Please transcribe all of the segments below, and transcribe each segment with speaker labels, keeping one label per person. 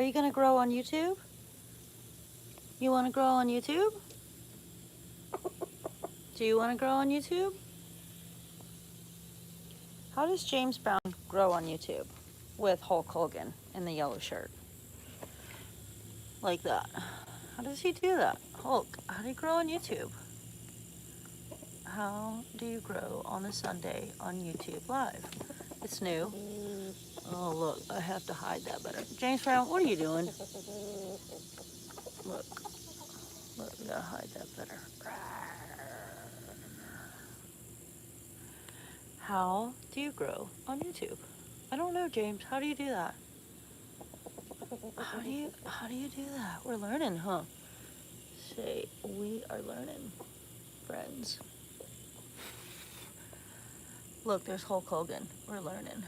Speaker 1: Are you gonna grow on YouTube? You wanna grow on YouTube? Do you wanna grow on YouTube? How does James Brown grow on YouTube with Hulk Hogan in the yellow shirt? Like that. How does he do that? Hulk, how do you grow on YouTube? How do you grow on a Sunday on YouTube Live? It's new. Oh, look, I have to hide that better. James Brown, what are you doing? Look, we gotta hide that better. How do you grow on YouTube? I don't know, James. How do you do that? How do you do that? We're learning, huh? Say, we are learning, friends. Look, there's Hulk Hogan. We're learning.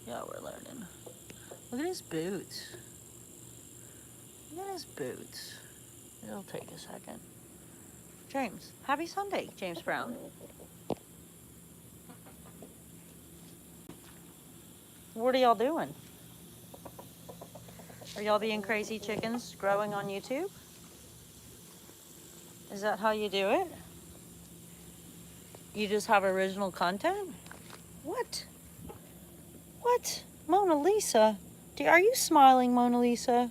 Speaker 1: Yeah, we're learning. Look at his boots. Look at his boots. It'll take a second. James, happy Sunday, James Brown. What are y'all doing? Are y'all being crazy chickens growing on YouTube? Is that how you do it? You just have original content? What? What? Mona Lisa? Are you smiling, Mona Lisa?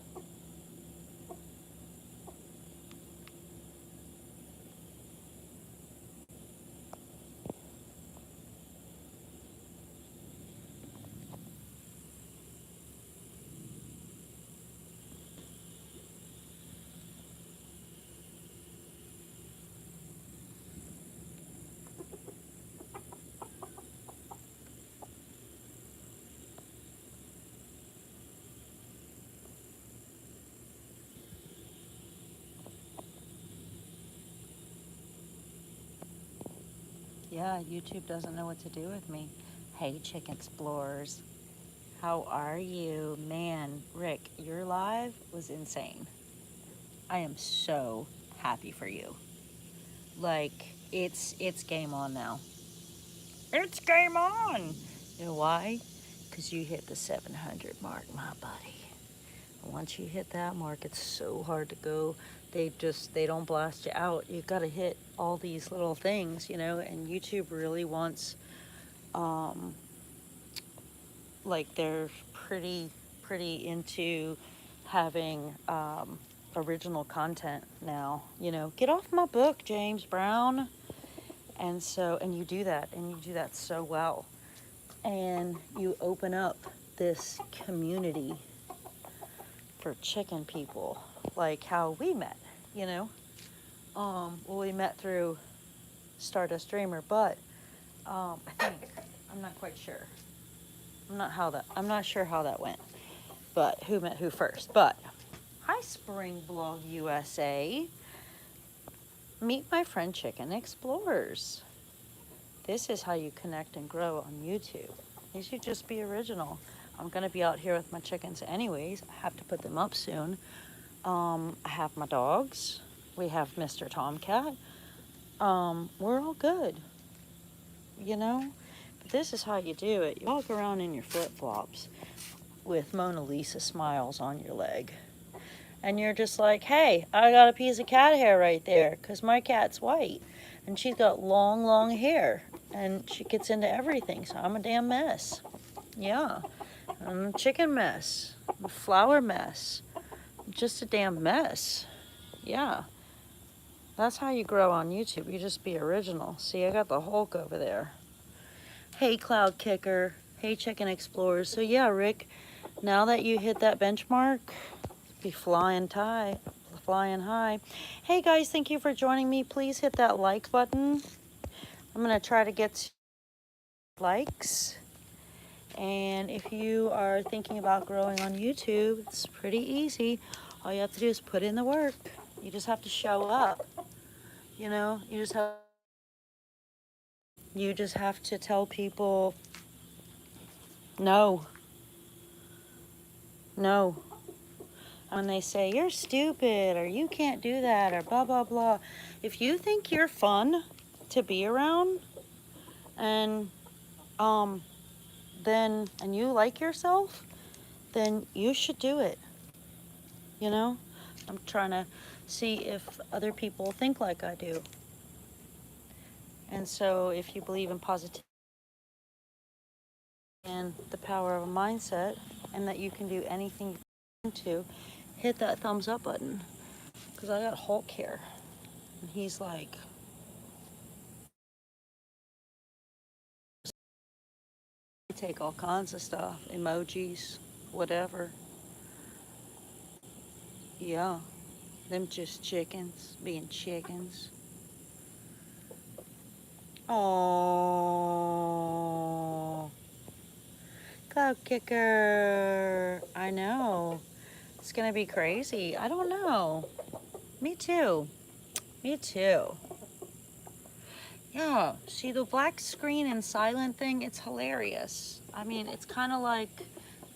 Speaker 1: Yeah, YouTube doesn't know what to do with me. Hey, Chicken Explorers. How are you? Man, Rick, your live was insane. I am so happy for you. Like, it's game on now. It's game on! You know why? Because you hit the 700 mark, my buddy. Once you hit that mark, it's so hard to go. They don't blast you out. You got to hit all these little things, and YouTube really wants, like they're pretty into having original content now. Get off my book, James Brown. And you do that, so well. And you open up this community for chicken people, like how we met, we met through Stardust Dreamer, but I think, I'm not quite sure. I'm not sure how that went, but who met who first. But hi, Spring Blog USA. Meet my friend Chicken Explorers. This is how you connect and grow on YouTube. You should just be original. I'm going to be out here with my chickens anyways. I have to put them up soon. I have my dogs. We have Mr. Tomcat. We're all good. But this is how you do it. You walk around in your flip-flops with Mona Lisa smiles on your leg. And you're just like, hey, I got a piece of cat hair right there because my cat's white. And she's got long, long hair. And she gets into everything, so I'm a damn mess. Yeah. I'm a chicken mess. I'm a flower mess. I'm just a damn mess. Yeah. That's how you grow on YouTube. You just be original. See, I got the Hulk over there. Hey, Cloud Kicker. Hey, Chicken Explorers. So, yeah, Rick, now that you hit that benchmark, be flying high. Hey, guys, thank you for joining me. Please hit that like button. I'm going to try to get likes. And if you are thinking about growing on YouTube, it's pretty easy. All you have to do is put in the work. You just have to show up. You just have to tell people, no. When they say, you're stupid, or you can't do that, or blah, blah, blah. If you think you're fun to be around, and you like yourself, then you should do it. you know? I'm trying to see if other people think like I do. And so if you believe in positivity and the power of a mindset, and that you can do anything you want to, hit that thumbs up button. Because I got Hulk here. And he's like, I take all kinds of stuff, emojis, whatever. Yeah, them just chickens being chickens. Oh, cloud kicker. I know. It's gonna be crazy. I don't know. Me too. Me too. Yeah, see the black screen and silent thing, it's hilarious. I mean, it's kind of like,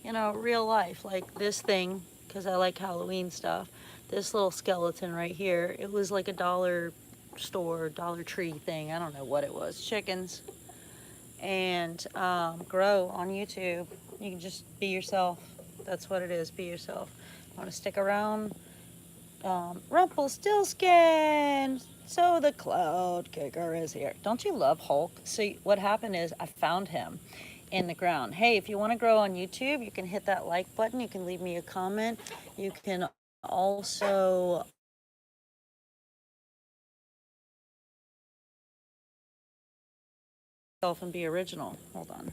Speaker 1: real life, like this thing, because I like Halloween stuff. This little skeleton right here, it was like a dollar store, Dollar Tree thing. I don't know what it was. Chickens. And grow on YouTube. You can just be yourself. That's what it is, be yourself. Want to stick around? Rumpelstiltskin! So the cloud kicker is here. Don't you love Hulk? See, what happened is I found him in the ground. Hey, if you want to grow on YouTube, you can hit that like button. You can leave me a comment. You can also and be original. Hold on.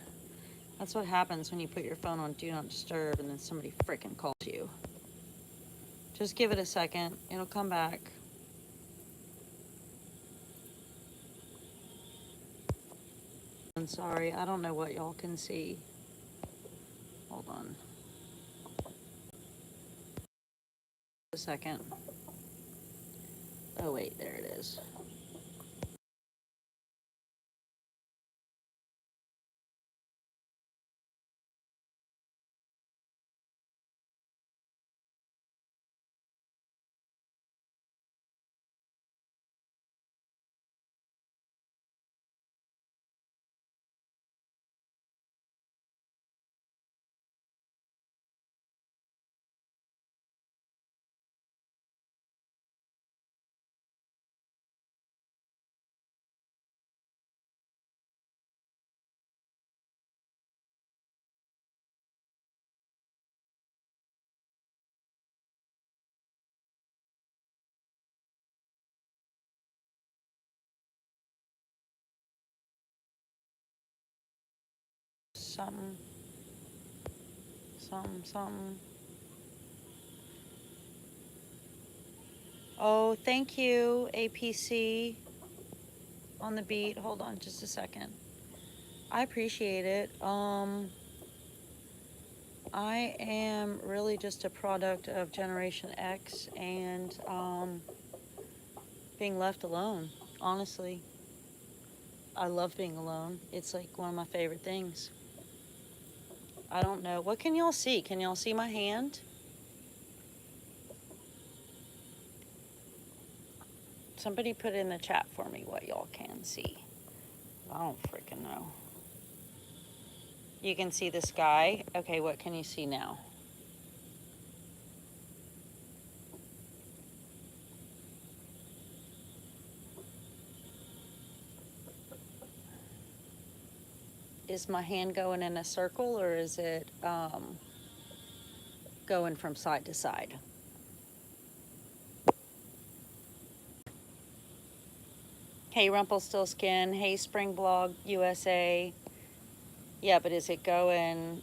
Speaker 1: That's what happens when you put your phone on Do Not Disturb and then somebody freaking calls you. Just give it a second. It'll come back. I'm sorry. I don't know what y'all can see. Hold on. A second. Oh, wait. There it is. Something. Something, something. Oh, thank you, APC on the beat. Hold on just a second. I appreciate it. I am really just a product of Generation X and being left alone, honestly. I love being alone. It's like one of my favorite things. I don't know. What can y'all see? Can y'all see my hand? Somebody put in the chat for me what y'all can see. I don't freaking know. You can see the sky. Okay, what can you see now? Is my hand going in a circle or is it going from side to side? Hey, Rumpelstiltskin. Hey, Spring Blog USA. Yeah, but is it going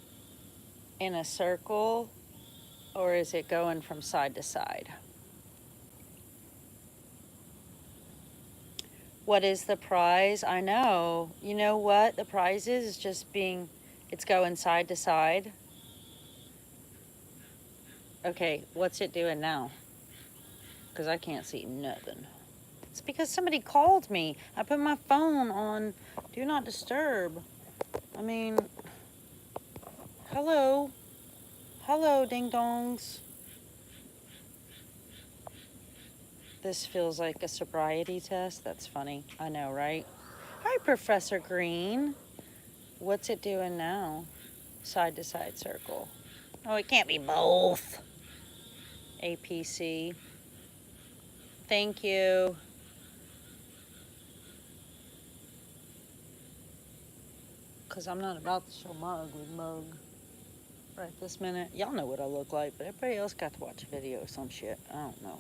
Speaker 1: in a circle or is it going from side to side? What is the prize? I know. You know what? The prize is just being, it's going side to side. Okay, what's it doing now? Because I can't see nothing. It's because somebody called me. I put my phone on Do Not Disturb. I mean, hello. Hello, ding-dongs. This feels like a sobriety test. That's funny. I know, right? Hi, Professor Green. What's it doing now? Side to side circle. Oh, it can't be both. APC. Thank you. Because I'm not about to show Mug with Mug right this minute. Y'all know what I look like, but everybody else got to watch a video or some shit. I don't know.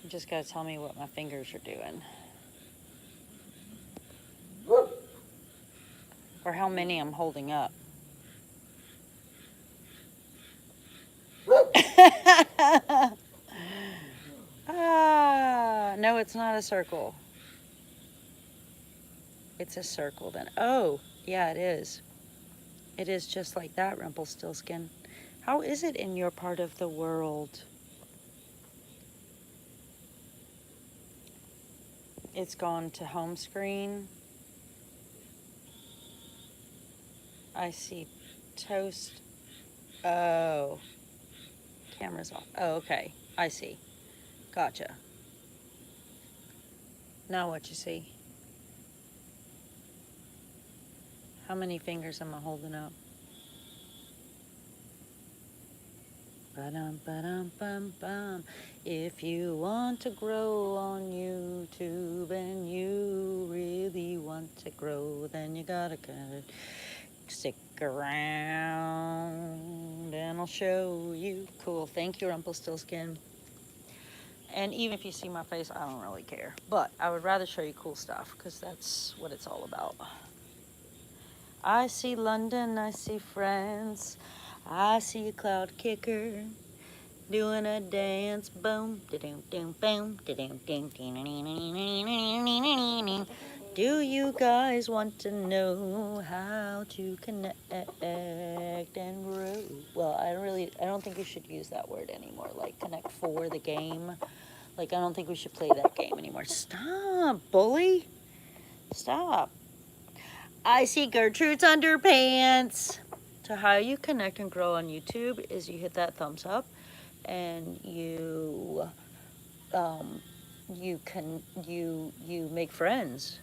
Speaker 1: You just got to tell me what my fingers are doing. Or how many I'm holding up. No, it's not a circle. It's a circle then. Oh, yeah, it is. It is just like that, Rumpelstiltskin. How is it in your part of the world? It's gone to home screen. I see toast. Oh. Camera's off. Oh, okay. I see. Gotcha. Now what you see? How many fingers am I holding up? Ba-dum-ba-dum-bum-bum. If you want to grow on YouTube and you really want to grow, then you gotta kind of stick around and I'll show you. Cool. Thank you, Rumpelstiltskin. And even if you see my face, I don't really care. But I would rather show you cool stuff because that's what it's all about. I see London, I see France, I see a cloud kicker doing a dance. Boom, da-doom, doom, boom, da-doom, doom, ding. Do you guys want to know how to connect and grow? Well, I don't think you should use that word anymore. Like connect for the game. Like I don't think we should play that game anymore. Stop, bully. Stop. I see Gertrude's underpants. So how you connect and grow on YouTube is you hit that thumbs up and you make friends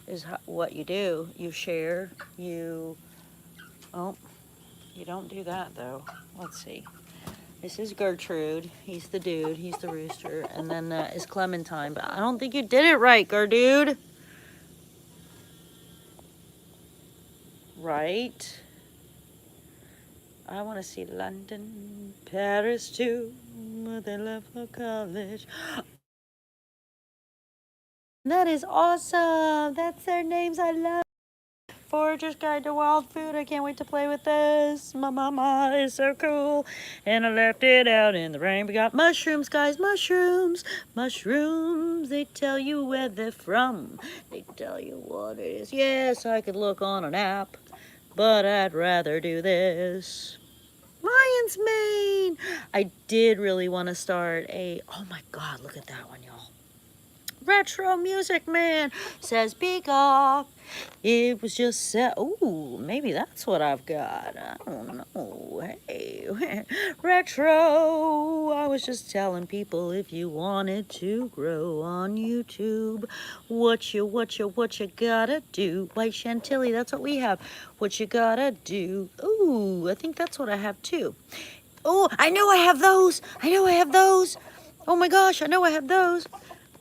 Speaker 1: is what you do. You share, you don't do that though. Let's see. This is Gertrude. He's the dude. He's the rooster. And then that is Clementine. But I don't think you did it right, Gertrude. Right? I want to see London, Paris too. They left for college. That is awesome. That's their names. I love. Forager's Guide to Wild Food. I can't wait to play with this. My mama is so cool. And I left it out in the rain. We got mushrooms, guys. Mushrooms. Mushrooms. They tell you where they're from. They tell you what it is. Yes, I could look on an app, but I'd rather do this. Lion's mane. I did really want to start a... Oh my God, look at that one, y'all. Retro Music Man says peacock. It was just set. Ooh, maybe that's what I've got. I don't know. Hey, retro. I was just telling people if you wanted to grow on YouTube, what you gotta do. White Chantilly, that's what we have. What you gotta do. Ooh, I think that's what I have too. Oh, I know I have those. Oh my gosh, I know I have those.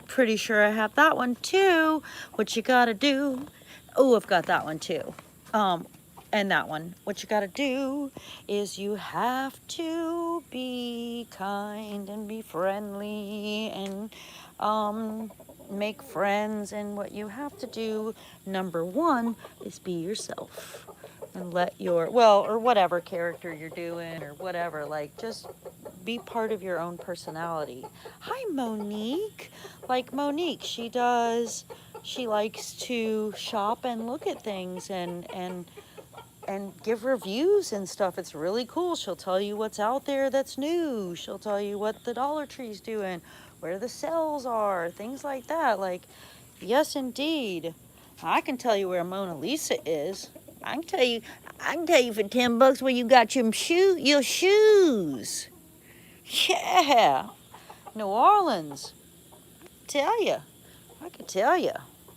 Speaker 1: Pretty sure I have that one too. What you gotta do. Oh, I've got that one too. And that one. What you gotta do is you have to be kind and be friendly and make friends. And what you have to do, number one, is be yourself. And let your, or whatever character you're doing or whatever, like just be part of your own personality. Hi, Monique. Like Monique, she likes to shop and look at things and give reviews and stuff. It's really cool. She'll tell you what's out there that's new. She'll tell you what the Dollar Tree's doing, where the sales are, things like that. Like, yes, indeed. I can tell you where Mona Lisa is. I can tell you for $10 where you got your shoes. Yeah. New Orleans. I could tell you.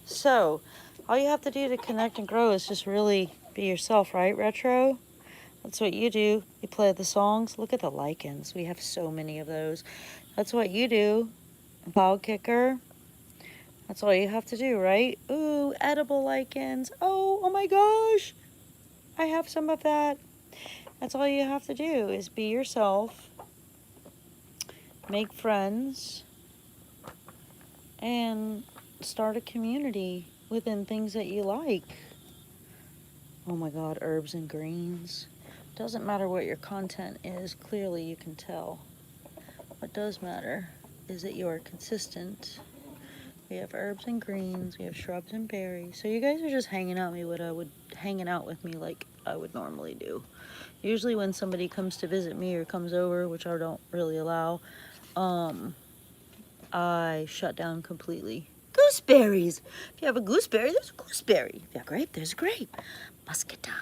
Speaker 1: So, all you have to do to connect and grow is just really be yourself, right, Retro? That's what you do. You play the songs. Look at the lichens. We have so many of those. That's what you do. Ball kicker. That's all you have to do, right? Ooh, edible lichens. Oh my gosh. I have some of that. That's all you have to do is be yourself, make friends, and start a community within things that you like. Oh my God, herbs and greens. Doesn't matter what your content is, clearly you can tell. What does matter is that you are consistent. We have herbs and greens, we have shrubs and berries. So you guys are just hanging out with me like I would normally do. Usually when somebody comes to visit me or comes over, which I don't really allow, I shut down completely. Gooseberries! If you have a gooseberry, there's a gooseberry. If you have a grape, there's a grape. Muscatine.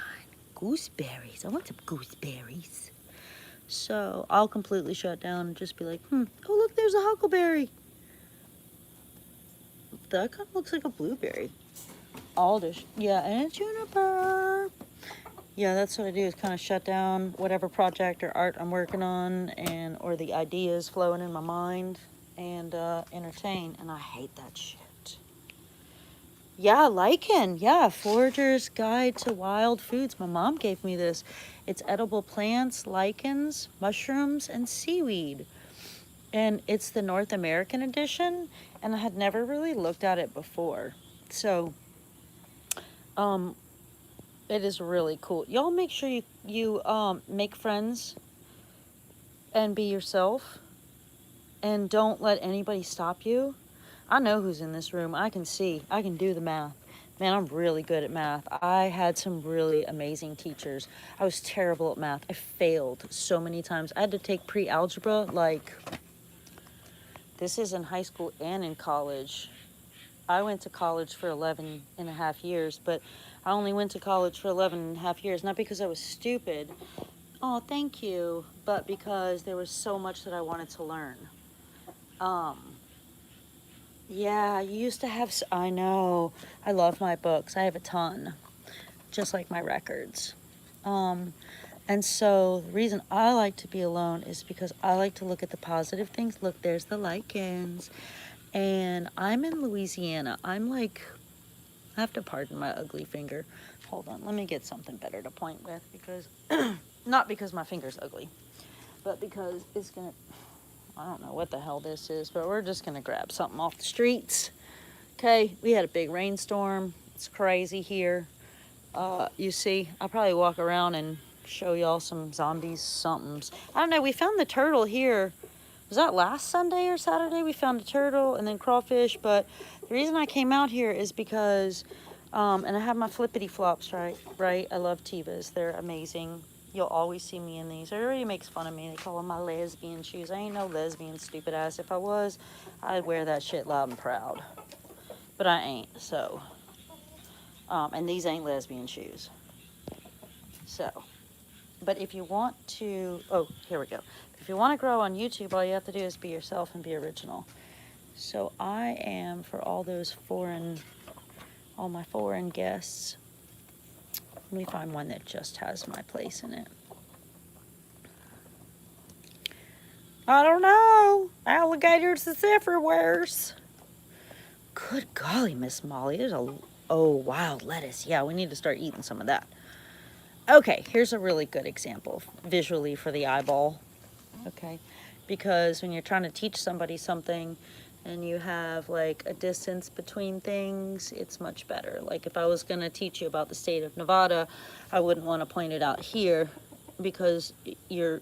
Speaker 1: Gooseberries. I want some gooseberries. So I'll completely shut down and just be like, oh look, there's a huckleberry. That kind of looks like a blueberry. Aldish. Yeah, and a juniper. Yeah, that's what I do, is kind of shut down whatever project or art I'm working on, or the ideas flowing in my mind, and entertain. And I hate that shit. Yeah, lichen. Yeah, Forager's Guide to Wild Foods. My mom gave me this. It's edible plants, lichens, mushrooms, and seaweed. And it's the North American edition, and I had never really looked at it before. So, it is really cool. Y'all make sure you make friends and be yourself, and don't let anybody stop you. I know who's in this room. I can see. I can do the math. Man, I'm really good at math. I had some really amazing teachers. I was terrible at math. I failed so many times. I had to take pre-algebra, like, this is in high school and in college. I went to college for 11 and a half years, but I only went to college for 11 and a half years, not because I was stupid. Oh, thank you. But because there was so much that I wanted to learn. Yeah, you used to have, I know. I love my books. I have a ton, just like my records. And so the reason I like to be alone is because I like to look at the positive things. Look, there's the lichens. And I'm in Louisiana. I'm like, I have to pardon my ugly finger. Hold on, let me get something better to point with, because, not because my finger's ugly, but because it's gonna, I don't know what the hell this is, but we're just gonna grab something off the streets. Okay, we had a big rainstorm. It's crazy here. You see, I'll probably walk around and show y'all some zombies, somethings. I don't know, we found the turtle here. Was that last Sunday or Saturday? We found a turtle and then crawfish, but the reason I came out here is because, and I have my flippity flops, right? I love Tevas. They're amazing. You'll always see me in these. Everybody makes fun of me. They call them my lesbian shoes. I ain't no lesbian, stupid ass. If I was, I'd wear that shit loud and proud. But I ain't, so. And these ain't lesbian shoes. So. But if you want to, oh, here we go. If you want to grow on YouTube, all you have to do is be yourself and be original. So I am, for all my foreign guests, let me find one that just has my place in it. I don't know. Alligators is everywhere. Good golly, Miss Molly. There's wild lettuce. Yeah, we need to start eating some of that. Okay, here's a really good example visually for the eyeball. Okay, because when you're trying to teach somebody something and you have like a distance between things, it's much better. Like if I was going to teach you about the state of Nevada, I wouldn't want to point it out here, because your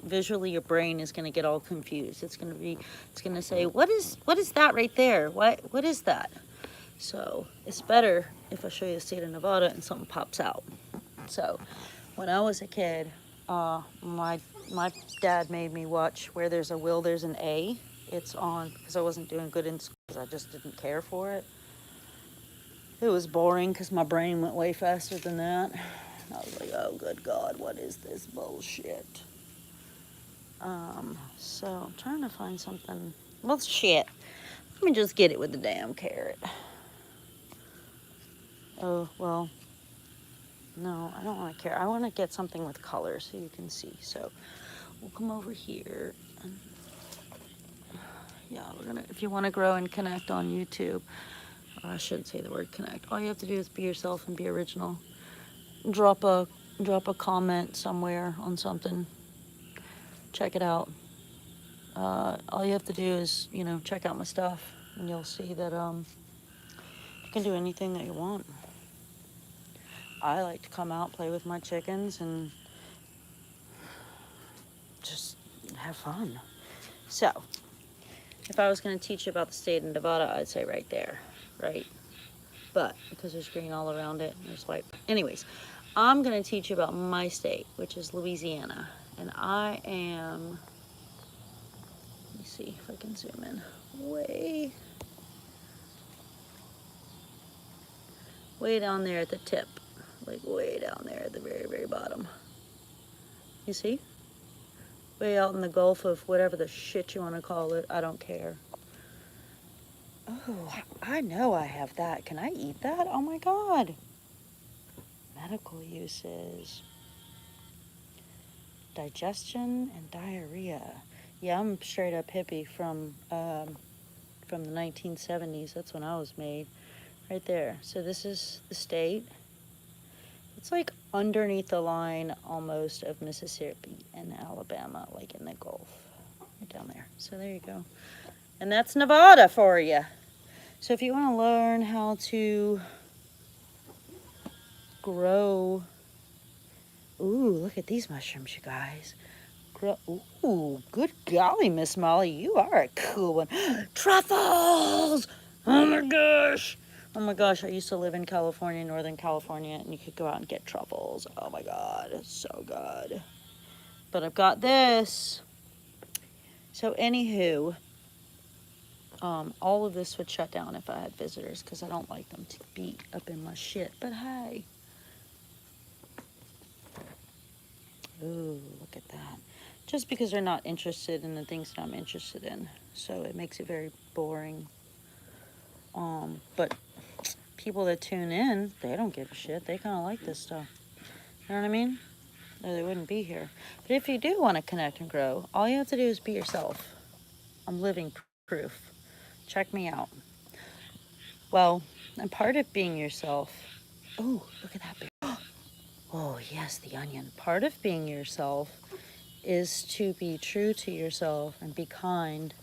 Speaker 1: brain is going to get all confused. It's going to say, what is that right there? What is that? So it's better if I show you the state of Nevada and something pops out. So when I was a kid, my dad made me watch Where There's a Will, There's an A. It's on because I wasn't doing good in school, because I just didn't care for it. It was boring because my brain went way faster than that. I was like, oh, good God, what is this bullshit? So I'm trying to find something. Well, shit. Let me just get it with the damn carrot. Oh, well. No, I don't want to care. I want to get something with color so you can see. So we'll come over here. And yeah, we're gonna. If you want to grow and connect on YouTube, or I shouldn't say the word connect. All you have to do is be yourself and be original. Drop a comment somewhere on something. Check it out. All you have to do is, you know, check out my stuff, and you'll see that you can do anything that you want. I like to come out, play with my chickens, and just have fun. So, if I was going to teach you about the state of Nevada, I'd say right there, right? But because there's green all around it, there's white. Anyways, I'm going to teach you about my state, which is Louisiana. And I am, let me see if I can zoom in, way down there at the tip, like way down there at the very, very bottom. You see? Way out in the Gulf of whatever the shit you want to call it. I don't care. Oh, I know I have that. Can I eat that? Oh my God. Medical uses. Digestion and diarrhea. Yeah, I'm straight up hippie from the 1970s. That's when I was made. Right there. So this is the state. It's like underneath the line almost of Mississippi and Alabama, like in the Gulf. Right down there. So there you go. And that's Nevada for you. So if you want to learn how to grow, ooh, look at these mushrooms, you guys. Ooh, good golly, Miss Molly, you are a cool one. Truffles! Oh my gosh! Oh my gosh, I used to live in California, Northern California, and you could go out and get truffles. Oh my God, it's so good. But I've got this. So anywho, all of this would shut down if I had visitors because I don't like them to be up in my shit. But hey. Ooh, look at that. Just because they're not interested in the things that I'm interested in. So it makes it very boring. But people that tune in, they don't give a shit. They kind of like this stuff. You know what I mean? Or they wouldn't be here. But if you do want to connect and grow, all you have to do is be yourself. I'm living proof. Check me out. Well, and part of being yourself. Oh, look at that bear. Oh, yes, the onion. Part of being yourself is to be true to yourself and be kind.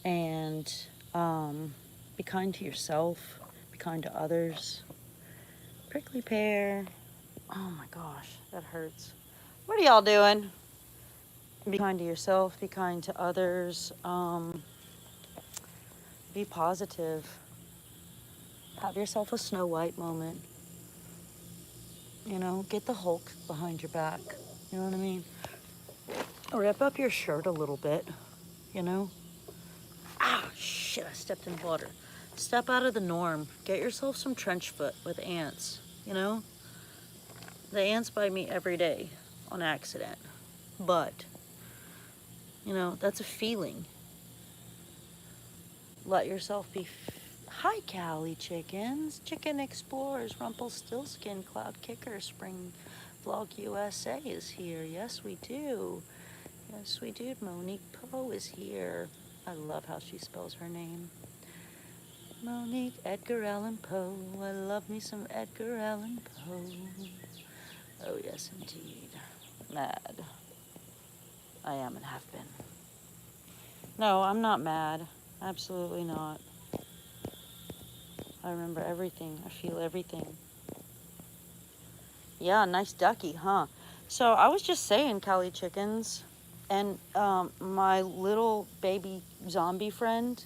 Speaker 1: And be kind to yourself. Be kind to others. Prickly pear. Oh my gosh, that hurts. What are y'all doing? Be kind to yourself. Be kind to others. Be positive. Have yourself a Snow White moment. You know, get the Hulk behind your back. You know what I mean? Rip up your shirt a little bit. You know? Ah, shit, I stepped in water. Step out of the norm. Get yourself some trench foot with ants. You know? The ants bite me every day on accident. But, you know, that's a feeling. Let yourself be. Hi, Cali chickens. Chicken Explorers, Rumpelstiltskin, Cloud Kicker, Spring Vlog USA is here. Yes, we do. Yes, we do. Monique Poe is here. I love how she spells her name. Monique Edgar Allan Poe. I love me some Edgar Allan Poe. Oh, yes, indeed. Mad. I am and have been. No, I'm not mad. Absolutely not. I remember everything. I feel everything. Yeah, nice ducky, huh? So I was just saying, Cali chickens, and my little baby zombie friend,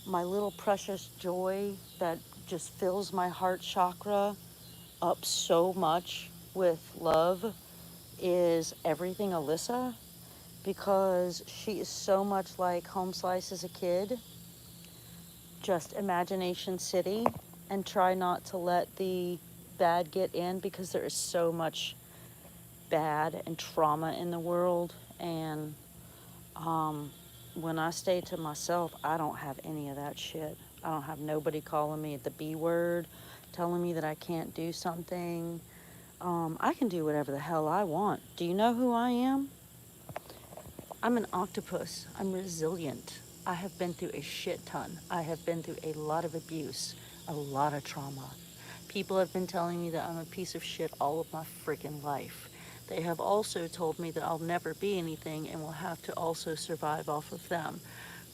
Speaker 1: my little precious joy that just fills my heart chakra up so much with love is everything Alyssa, because she is so much like Home Slice as a kid. Just Imagination City, and try not to let the bad get in, because there is so much bad and trauma in the world. And when I stay to myself, I don't have any of that shit. I don't have nobody calling me the B word, telling me that I can't do something. I can do whatever the hell I want. Do you know who I am? I'm an octopus. I'm resilient. I have been through a shit ton. I have been through a lot of abuse, a lot of trauma. People have been telling me that I'm a piece of shit all of my freaking life. They have also told me that I'll never be anything and will have to also survive off of them,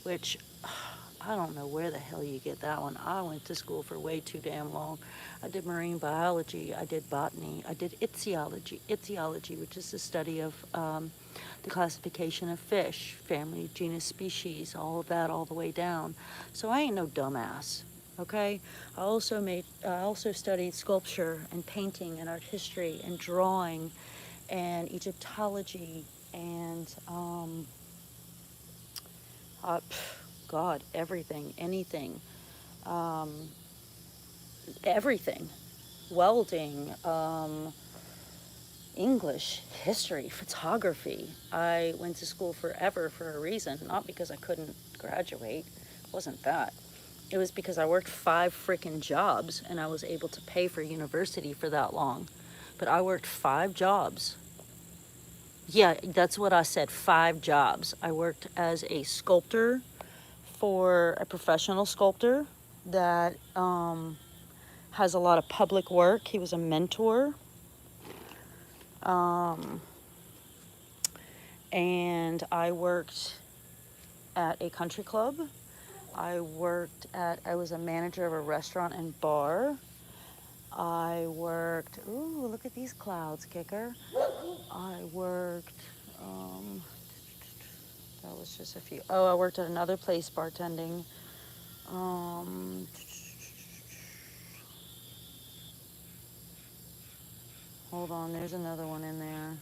Speaker 1: which I don't know where the hell you get that one. I went to school for way too damn long. I did marine biology, I did botany, I did ichthyology, which is the study of the classification of fish, family, genus, species, all of that all the way down. So I ain't no dumbass, okay? I also studied sculpture and painting and art history and drawing and Egyptology and God, everything, anything, um, everything, welding, English, history, photography. I went to school forever for a reason, not because I couldn't graduate. It wasn't that. It was because I worked 5 freaking jobs and I was able to pay for university for that long. But I worked 5 jobs. Yeah, that's what I said, 5 jobs. I worked as a sculptor for a professional sculptor that has a lot of public work. He was a mentor. And I worked at a country club. I was a manager of a restaurant and bar. I worked, ooh, look at these clouds, Kicker. I worked, that was just a few. Oh, I worked at another place bartending. Hold on, there's another one in there.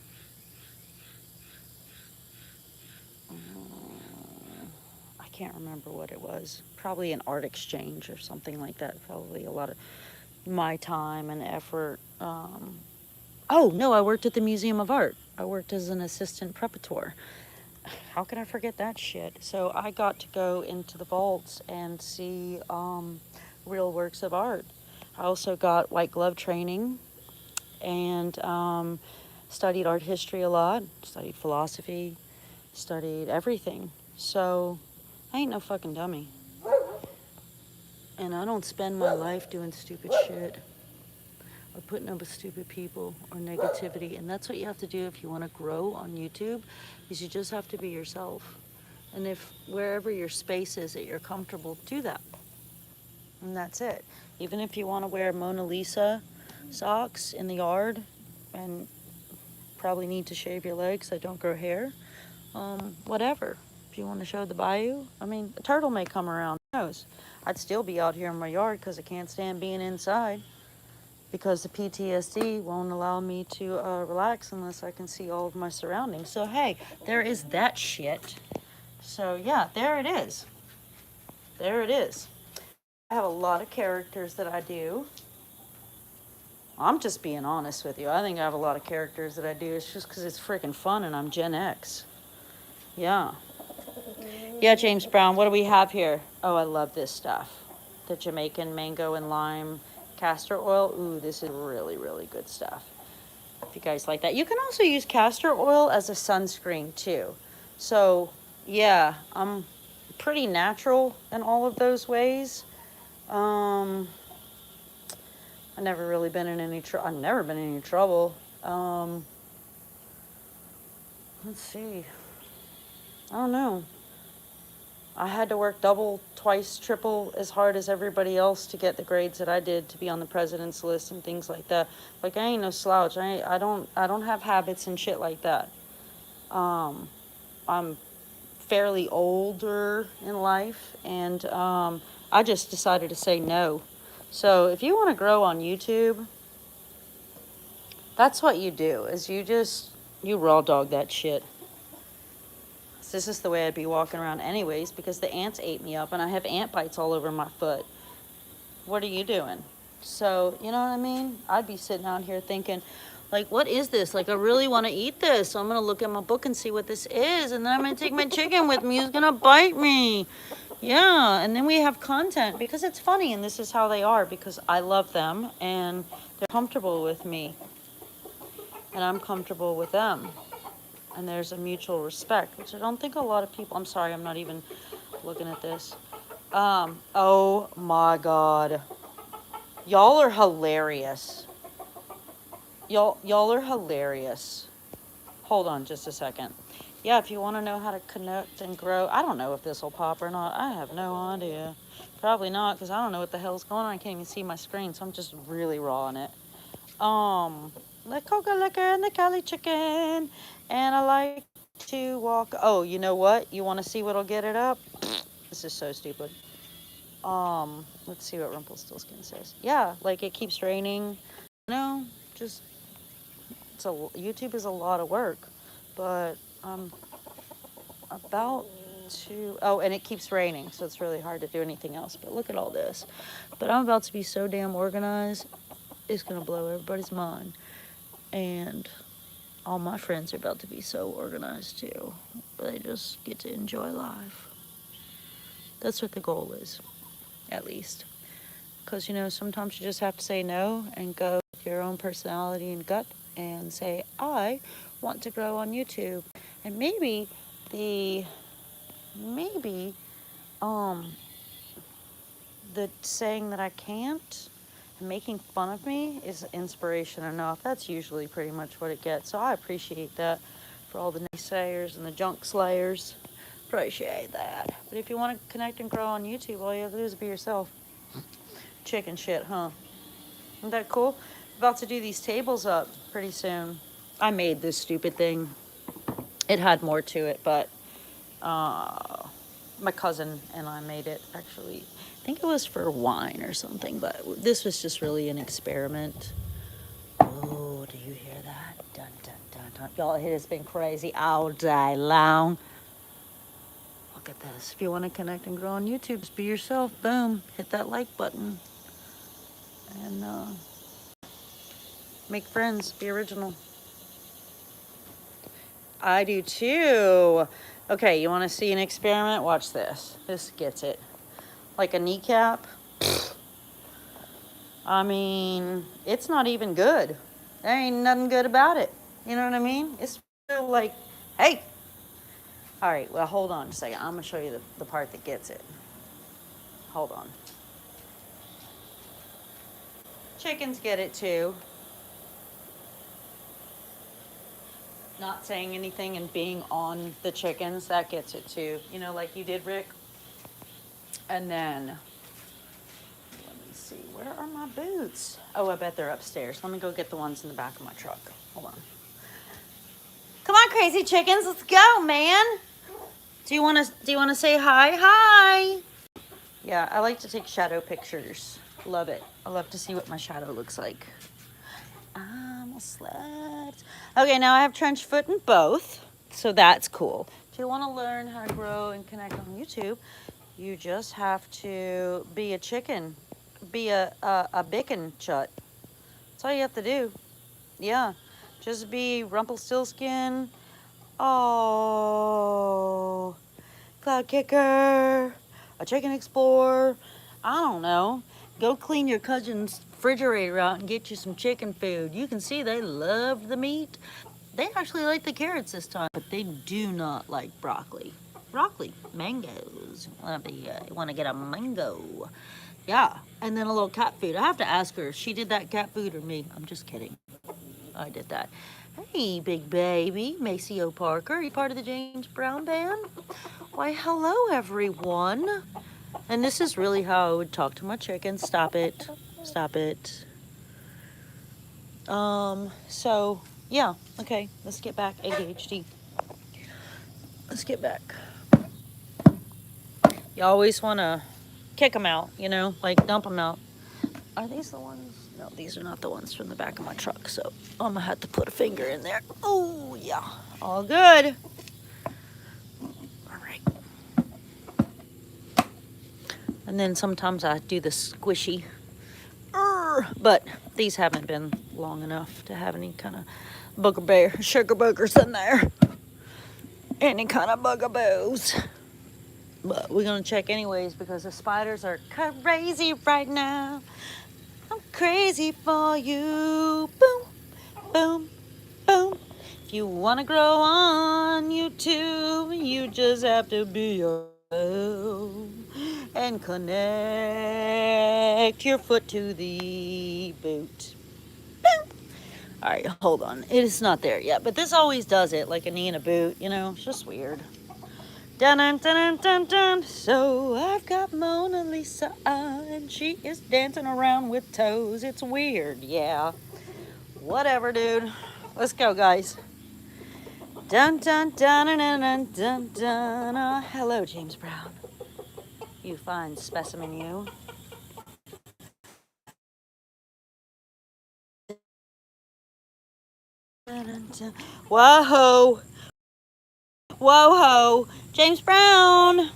Speaker 1: I can't remember what it was. Probably an art exchange or something like that. Probably a lot of my time and effort. Oh, no, I worked at the Museum of Art. I worked as an assistant preparator. How can I forget that shit? So I got to go into the vaults and see real works of art. I also got white glove training and studied art history a lot, studied philosophy, studied everything. So I ain't no fucking dummy. And I don't spend my life doing stupid shit or putting up with stupid people or negativity. And that's what you have to do if you want to grow on YouTube, is you just have to be yourself. And if wherever your space is that you're comfortable, do that. And that's it. Even if you want to wear Mona Lisa socks in the yard and probably need to shave your legs so don't grow hair, whatever. If you want to show the bayou, I mean, a turtle may come around. Who knows? I'd still be out here in my yard because I can't stand being inside, because the PTSD won't allow me to relax unless I can see all of my surroundings. So, hey, there is that shit. So, yeah, there it is. There it is. I have a lot of characters that I do. I'm just being honest with you. I think I have a lot of characters that I do. It's just because it's freaking fun and I'm Gen X. Yeah. Yeah, James Brown, what do we have here? Oh, I love this stuff. The Jamaican mango and lime castor oil. Ooh, this is really, really good stuff. If you guys like that. You can also use castor oil as a sunscreen too. So, yeah, I'm pretty natural in all of those ways. I've never really been in any trouble. I've never been in any trouble. Let's see. I don't know. I had to work double, twice, triple as hard as everybody else to get the grades that I did to be on the president's list and things like that. Like, I ain't no slouch. I don't have habits and shit like that. I'm fairly older in life, and I just decided to say no. So if you want to grow on YouTube, that's what you do, is you raw dog that shit. This is the way I'd be walking around anyways, because the ants ate me up and I have ant bites all over my foot. What are you doing? So, you know what I mean? I'd be sitting out here thinking, like, what is this? Like, I really want to eat this. So I'm going to look at my book and see what this is. And then I'm going to take my chicken with me. Who's going to bite me? Yeah, and then we have content because it's funny, and this is how they are, because I love them and they're comfortable with me and I'm comfortable with them, and there's a mutual respect, which I don't think a lot of people, I'm sorry, I'm not even looking at this. Oh my God, y'all are hilarious. Y'all are hilarious. Hold on just a second. Yeah, if you want to know how to connect and grow, I don't know if this will pop or not. I have no idea. Probably not, because I don't know what the hell's going on. I can't even see my screen, so I'm just really raw in it. The Coca Liquor and the Cali Chicken. And I like to walk. Oh, you know what? You want to see what'll get it up? This is so stupid. Let's see what Rumpelstiltskin says. Yeah, like it keeps raining. No, just YouTube is a lot of work, but I'm about to. Oh, and it keeps raining, so it's really hard to do anything else. But look at all this. But I'm about to be so damn organized. It's gonna blow everybody's mind, and all my friends are about to be so organized too. They just get to enjoy life. That's what the goal is, at least. Because, you know, sometimes you just have to say no and go with your own personality and gut and say, I want to grow on YouTube. And maybe maybe, um, the saying that I can't and making fun of me is inspiration enough. That's usually pretty much what it gets. So I appreciate that for all the naysayers and the junk slayers. Appreciate that. But if you want to connect and grow on YouTube, all you have to do is be yourself. Chicken shit, huh? Isn't that cool? About to do these tables up pretty soon. I made this stupid thing. It had more to it, but my cousin and I made it, actually. I think it was for wine or something, but this was just really an experiment. Oh, do you hear that? Dun, dun, dun, dun. Y'all, it has been crazy all day long. Look at this. If you want to connect and grow on YouTube, just be yourself. Boom. Hit that like button. And make friends. Be original. I do too. Okay, you want to see an experiment? Watch this. This gets it. Like a kneecap. I mean, it's not even good. There ain't nothing good about it. You know what I mean? It's still like, hey. All right, well, hold on a second. I'm going to show you the part that gets it. Hold on. Chickens get it too. Not saying anything and being on the chickens, that gets it too. You know, like you did, Rick. And then, let me see, where are my boots? Oh, I bet they're upstairs. Let me go get the ones in the back of my truck. Hold on. Come on, crazy chickens, let's go, man. Do you want to say hi? Hi. Yeah, I like to take shadow pictures. Love it. I love to see what my shadow looks like. I'm a slut. Okay, now I have trench foot in both, so that's cool. If you want to learn how to grow and connect on YouTube, you just have to be a chicken, be a bacon chut. That's all you have to do. Yeah, just be Rumpelstiltskin. Oh, Cloud Kicker, a chicken explorer. I don't know. Go clean your cousin's refrigerator out and get you some chicken food. You can see they love the meat. They actually like the carrots this time, but they do not like broccoli. Broccoli, mangoes. Want to get a mango? Yeah, and then a little cat food. I have to ask her if she did that cat food or me. I'm just kidding. I did that. Hey, big baby, Maceo Parker. Are you part of the James Brown band? Why, hello, everyone. And this is really how I would talk to my chickens. Stop it. Stop it. So, yeah. Okay, let's get back. ADHD. Let's get back. You always want to kick them out, you know, like dump them out. Are these the ones? No, these are not the ones from the back of my truck, so I'm gonna have to put a finger in there. Oh, yeah. All good. All right. And then sometimes I do the squishy. But these haven't been long enough to have any kind of sugar boogers in there. Any kind of bugaboos. But we're gonna check anyways because the spiders are crazy right now. I'm crazy for you. Boom, boom, boom. If you wanna grow on YouTube, you just have to be yourself and connect your foot to the boot. Boom. All right, hold on. It is not there yet, but this always does it, like a knee and a boot. You know, it's just weird. Dun dun dun dun dun. So I've got Mona Lisa and she is dancing around with toes. It's weird, yeah. Whatever, dude. Let's go, guys. Dun dun dun dun dun dun dun. Hello, James Brown. You fine specimen, you. Dun, dun, dun. Whoa, whoa, James Brown.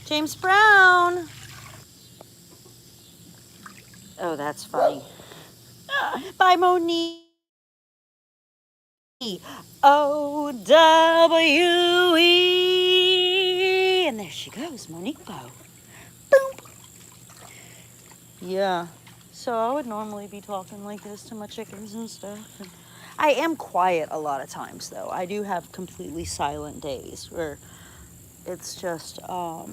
Speaker 1: James Brown. Oh, that's funny. Bye, Monique. O-W-E. And there she goes, Monique Bow. Boom. Yeah. So I would normally be talking like this to my chickens and stuff. And I am quiet a lot of times, though. I do have completely silent days where it's just, I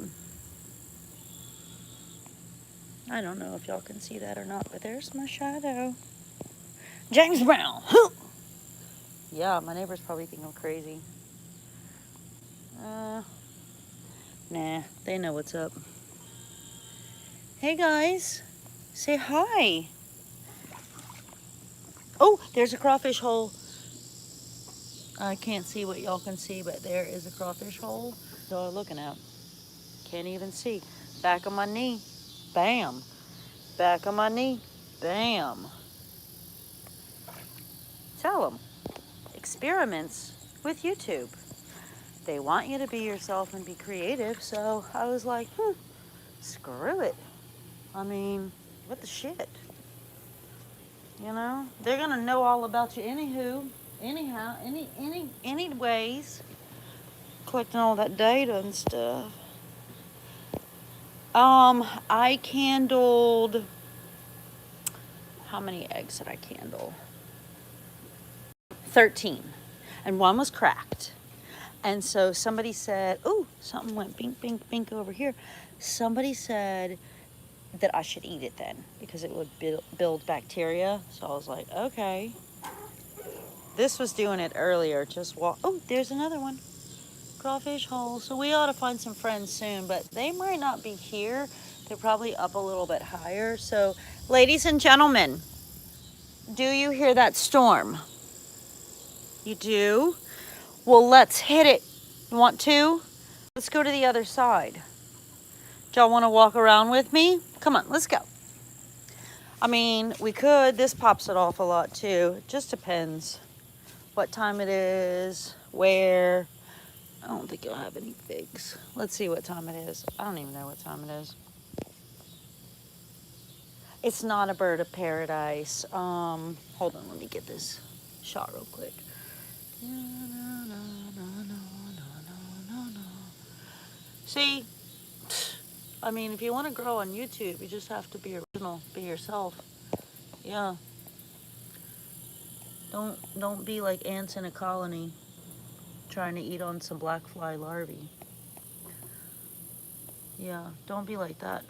Speaker 1: don't know if y'all can see that or not, but there's my shadow. James Brown. Yeah, my neighbors probably think I'm crazy. Nah, they know what's up. Hey guys, say hi. Oh, there's a crawfish hole. I can't see what y'all can see, but there is a crawfish hole. Y'all are looking at. Can't even see. Back of my knee. Bam. Back of my knee. Bam. Tell them. Experiments with YouTube. They want you to be yourself and be creative, so I was like, screw it. I mean, what the shit? You know? They're gonna know all about you anyhow, anyways. Collecting all that data and stuff. I candled, how many eggs did I candle? 13. And one was cracked. And so somebody said, ooh, something went bink, bink, bink over here. Somebody said that I should eat it then because it would build bacteria. So I was like, okay. This was doing it earlier. Just walk. Oh, there's another one. Crawfish hole. So we ought to find some friends soon, but they might not be here. They're probably up a little bit higher. So, ladies and gentlemen, do you hear that storm? You do? Well, let's hit it. You want to? Let's go to the other side. Do y'all want to walk around with me? Come on, let's go. I mean, we could. This pops it off a lot too. It just depends what time it is, where. I don't think you'll have any figs. Let's see what time it is. I don't even know what time it is. It's not a bird of paradise. Hold on, let me get this shot real quick. See, I mean, if you want to grow on YouTube, you just have to be original, be yourself. Yeah. Don't be like ants in a colony trying to eat on some black fly larvae. Yeah, don't be like that.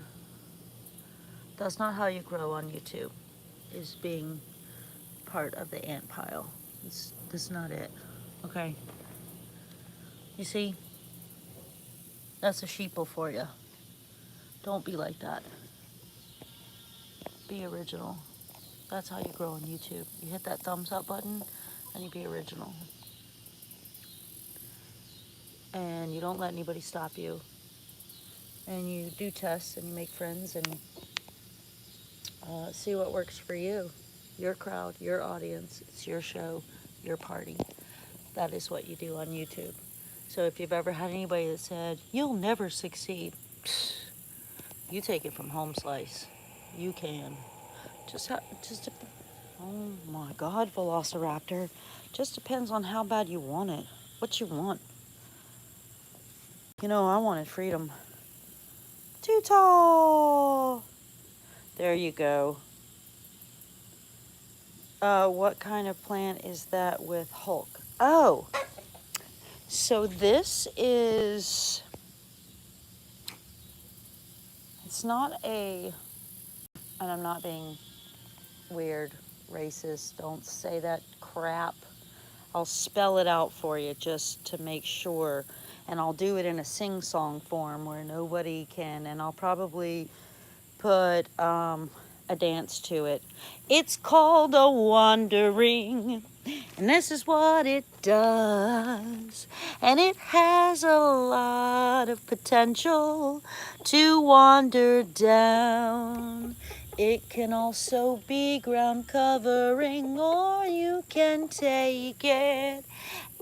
Speaker 1: That's not how you grow on YouTube, is being part of the ant pile. That's not it. Okay. You see? That's a sheeple for you. Don't be like that. Be original. That's how you grow on YouTube. You hit that thumbs up button and you be original. And you don't let anybody stop you. And you do tests and you make friends and see what works for you. Your crowd, your audience, it's your show, your party. That is what you do on YouTube. So if you've ever had anybody that said, you'll never succeed, you take it from home slice. You can. Just Oh my God, Velociraptor. Just depends on how bad you want it. What you want. You know, I wanted freedom. Too tall. There you go. What kind of plant is that with Hulk? Oh, so this is, it's not a, and I'm not being weird, racist, don't say that crap. I'll spell it out for you just to make sure, and I'll do it in a sing-song form where nobody can, and I'll probably put a dance to it. It's called a wandering, and this is what it does. And it has a lot of potential to wander down. It can also be ground covering, or you can take it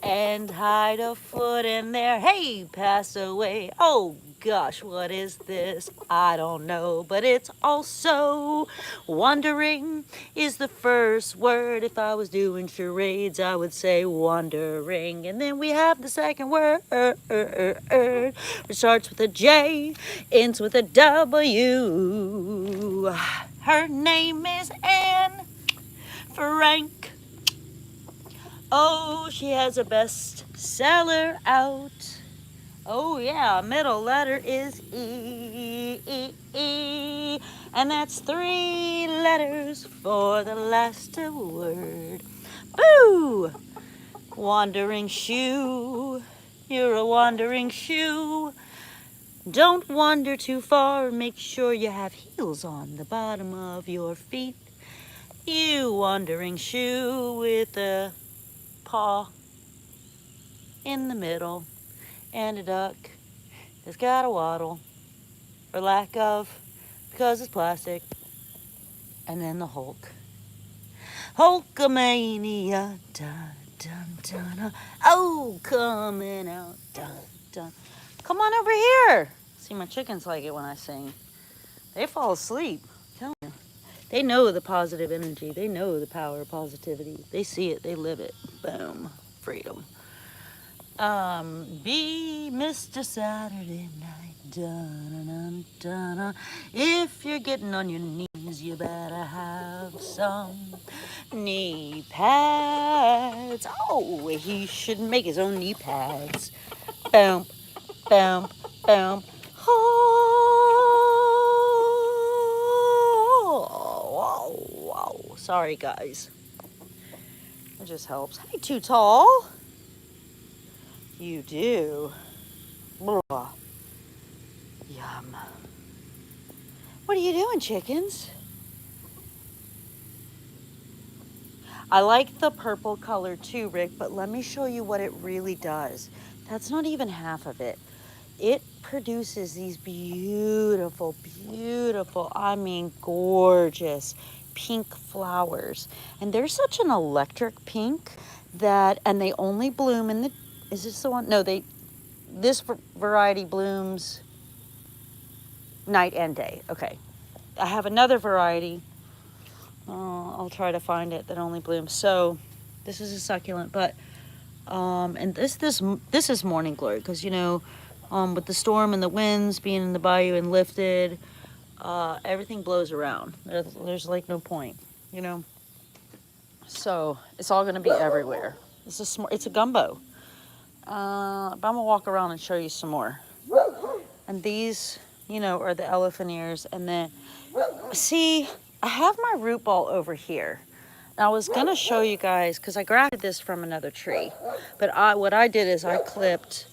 Speaker 1: and hide a foot in there. Hey, pass away. Oh gosh, what is this? I don't know, but it's also wandering is the first word. If I was doing charades, I would say wandering. And then we have the second word, which starts with a J, ends with a W. Her name is Anne Frank. Oh, she has a bestseller out. Oh yeah, middle letter is E, E, E. And that's 3 letters for the last word. Boo! Wandering shoe. You're a wandering shoe. Don't wander too far. Make sure you have heels on the bottom of your feet. You wandering shoe with a paw in the middle and a duck that's got a waddle or lack of because it's plastic. And then the Hulk. Hulkamania, dun dun dun. Oh, coming out, dun dun. Come on over here. See, my chickens like it when I sing. They fall asleep. I'm telling you. They know the positive energy. They know the power of positivity. They see it. They live it. Boom. Freedom. Be Mr. Saturday night. Dun, dun, dun. If you're getting on your knees, you better have some knee pads. Oh, he should make his own knee pads. Boom, boom, boom. Oh, whoa. Sorry, guys. It just helps. Hey, too tall. You do. Blah. Yum. What are you doing, chickens? I like the purple color too, Rick, but let me show you what it really does. That's not even half of it. It produces these beautiful, beautiful, I mean gorgeous pink flowers. And they're such an electric pink that, and they only bloom in the, is this the one? No, this variety blooms night and day. Okay. I have another variety. I'll try to find it that only blooms. So this is a succulent, but and this is morning glory because you know, with the storm and the winds being in the bayou and lifted, everything blows around. There's like no point, you know. So it's all gonna be everywhere. It's a gumbo. But I'm gonna walk around and show you some more. And these, you know, are the elephant ears. And then, see, I have my root ball over here. And I was gonna show you guys, because I grafted this from another tree. But what I did is I clipped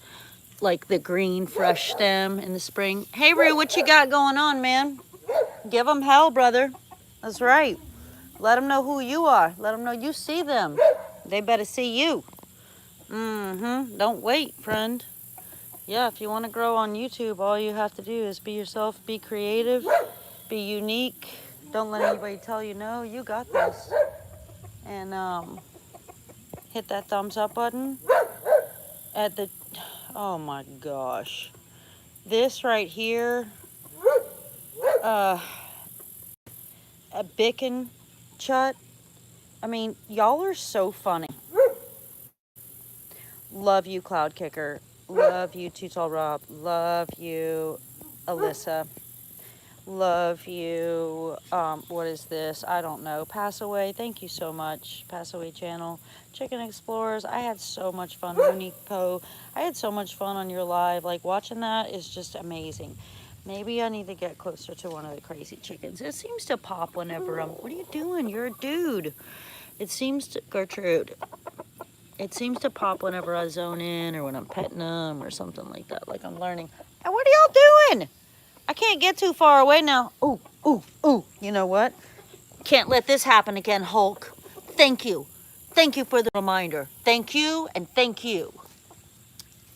Speaker 1: like the green fresh stem in the spring. Hey, Roo, what you got going on, man? Give them hell, brother. That's right. Let them know who you are. Let them know you see them. They better see you. Don't wait, friend. Yeah, if you want to grow on YouTube, all you have to do is be yourself, be creative, be unique. Don't let anybody tell you no, you got this. And hit that thumbs up button at the, oh my gosh. This right here, a Bicken Chut, I mean, y'all are so funny. Love you, Cloud Kicker. Love you, Too Tall Rob. Love you, Alyssa. Love you. What is this? I don't know. Pass Away. Thank you so much. Pass Away channel. Chicken Explorers. I had so much fun. Monique Poe. I had so much fun on your live. Like, watching that is just amazing. Maybe I need to get closer to one of the crazy chickens. It seems to pop whenever I'm... What are you doing? You're a dude. It seems to... Gertrude. It seems to pop whenever I zone in or when I'm petting them or something like that. Like I'm learning. And what are y'all doing? I can't get too far away now. Ooh, ooh, ooh. You know what? Can't let this happen again, Hulk. Thank you. Thank you for the reminder. Thank you and thank you.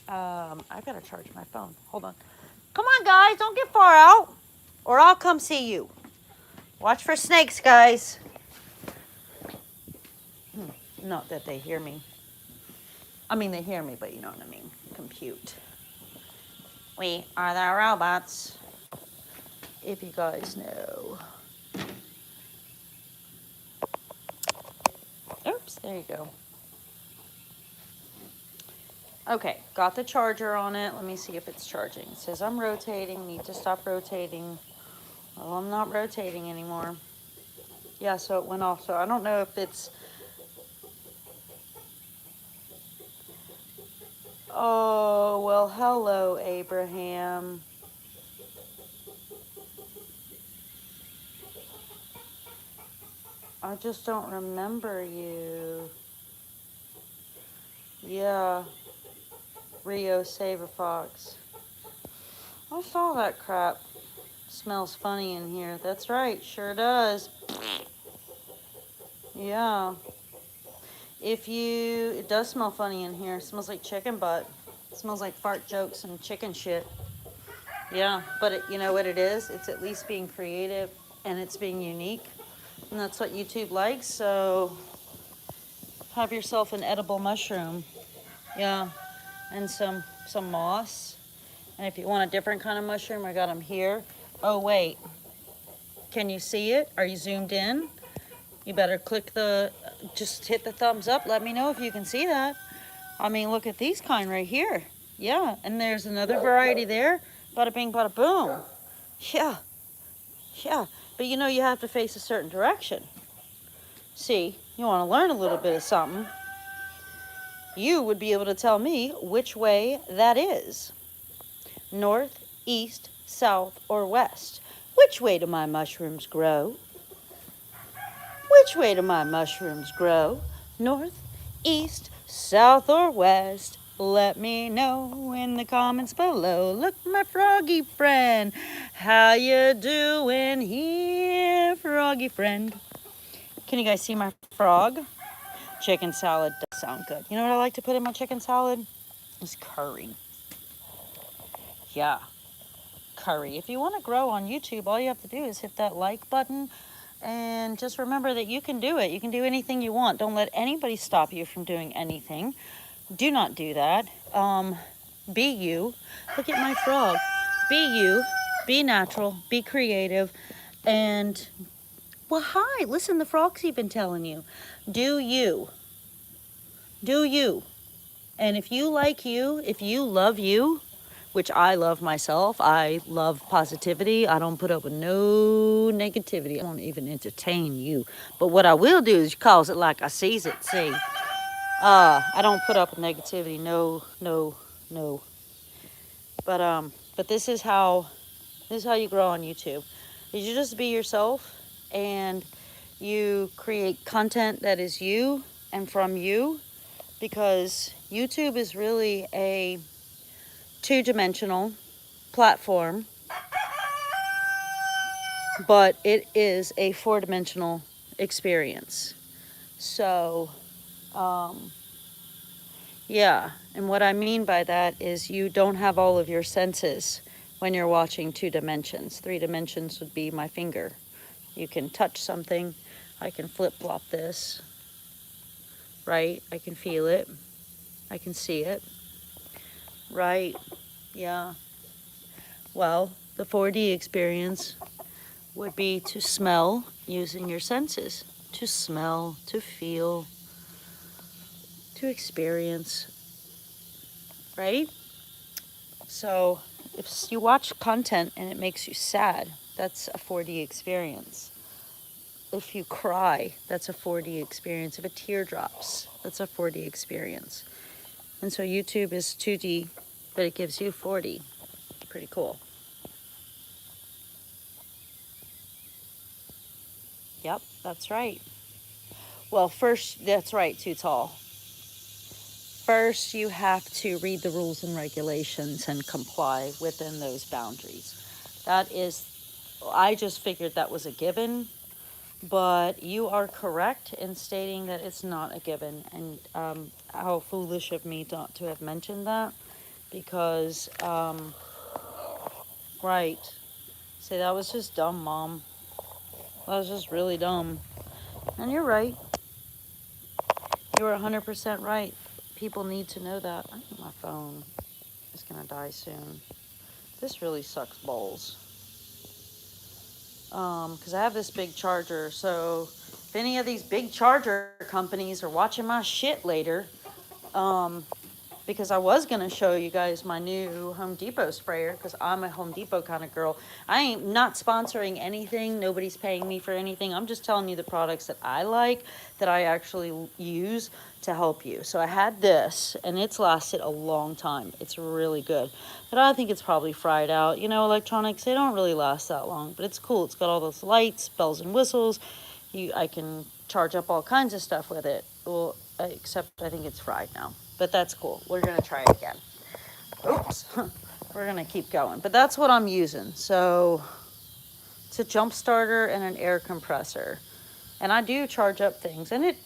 Speaker 1: I've got to charge my phone. Hold on. Come on, guys. Don't get far out or I'll come see you. Watch for snakes, guys. Not that they hear me. I mean, they hear me, but you know what I mean. Compute. We are the robots. If you guys know. Oops, there you go. Okay, got the charger on it. Let me see if it's charging. It says I'm rotating, need to stop rotating. Well, I'm not rotating anymore. Yeah, so it went off. So I don't know if it's... Oh, well, hello, Abraham. I just don't remember you. Yeah. Rio Saver Fox. I saw that crap. Smells funny in here. That's right. Sure does. Yeah. It does smell funny in here. It smells like chicken butt. It smells like fart jokes and chicken shit. Yeah. But you know what it is? It's at least being creative and it's being unique. And that's what YouTube likes. So have yourself an edible mushroom. Yeah. And some moss. And if you want a different kind of mushroom, I got them here. Oh, wait. Can you see it? Are you zoomed in? You better just hit the thumbs up. Let me know if you can see that. I mean, look at these kind right here. Yeah. And there's another variety there. Bada bing, bada boom. Yeah. Yeah. But you know, you have to face a certain direction. See, you want to learn a little bit of something. You would be able to tell me which way that is. North, east, south, or west. Which way do my mushrooms grow? Which way do my mushrooms grow? North, east, south, or west? Let me know in the comments below. Look, my froggy friend. How you doing here, froggy friend? Can you guys see my frog? Chicken salad does sound good. You know what I like to put in my chicken salad? Is curry. Yeah. Curry. If you want to grow on YouTube, all you have to do is hit that like button and just remember that you can do it. You can do anything you want. Don't let anybody stop you from doing anything. Do not do that. Be you. Look at my frog. Be you. Be natural. Be creative. And, well, hi. Listen, the frog's even telling you. Do you. Do you. And if you like you, if you love you, which I love myself. I love positivity. I don't put up with no negativity. I don't even entertain you. But what I will do is cause it like I sees it. See, I don't put up with negativity. No, no, no. But this is how you grow on YouTube. Is you just be yourself and you create content that is you and from you, because YouTube is really a two-dimensional platform, but it is a four-dimensional experience. So, yeah, and what I mean by that is you don't have all of your senses when you're watching 2 dimensions. 3 dimensions would be my finger. You can touch something. I can flip-flop this, right? I can feel it. I can see it, right? Yeah. Well, the 4D experience would be to smell using your senses. to smell, to feel, to experience, right? So if you watch content and it makes you sad, that's a 4D experience. If you cry, that's a 4D experience. If a tear drops, that's a 4D experience. And so YouTube is 2D, but it gives you 4D. Pretty cool. Yep, that's right. Well, first, that's right, Too Tall. First, you have to read the rules and regulations and comply within those boundaries. That is, I just figured that was a given, but you are correct in stating that it's not a given. And how foolish of me not to have mentioned that, because, right. See, that was just dumb, Mom. That was just really dumb. And you're right. You were 100% right. People need to know that. I think my phone is going to die soon. This really sucks balls. Because I have this big charger. So if any of these big charger companies are watching my shit later, because I was going to show you guys my new Home Depot sprayer, because I'm a Home Depot kind of girl. I ain't not sponsoring anything. Nobody's paying me for anything. I'm just telling you the products that I like, that I actually use to help you. So I had this, and it's lasted a long time. It's really good. But I think it's probably fried out. You know, electronics, they don't really last that long. But it's cool. It's got all those lights, bells and whistles. I can charge up all kinds of stuff with it. Well, except I think it's fried now. But that's cool. We're going to try it again. Oops. We're going to keep going. But that's what I'm using. So it's a jump starter and an air compressor. And I do charge up things. And it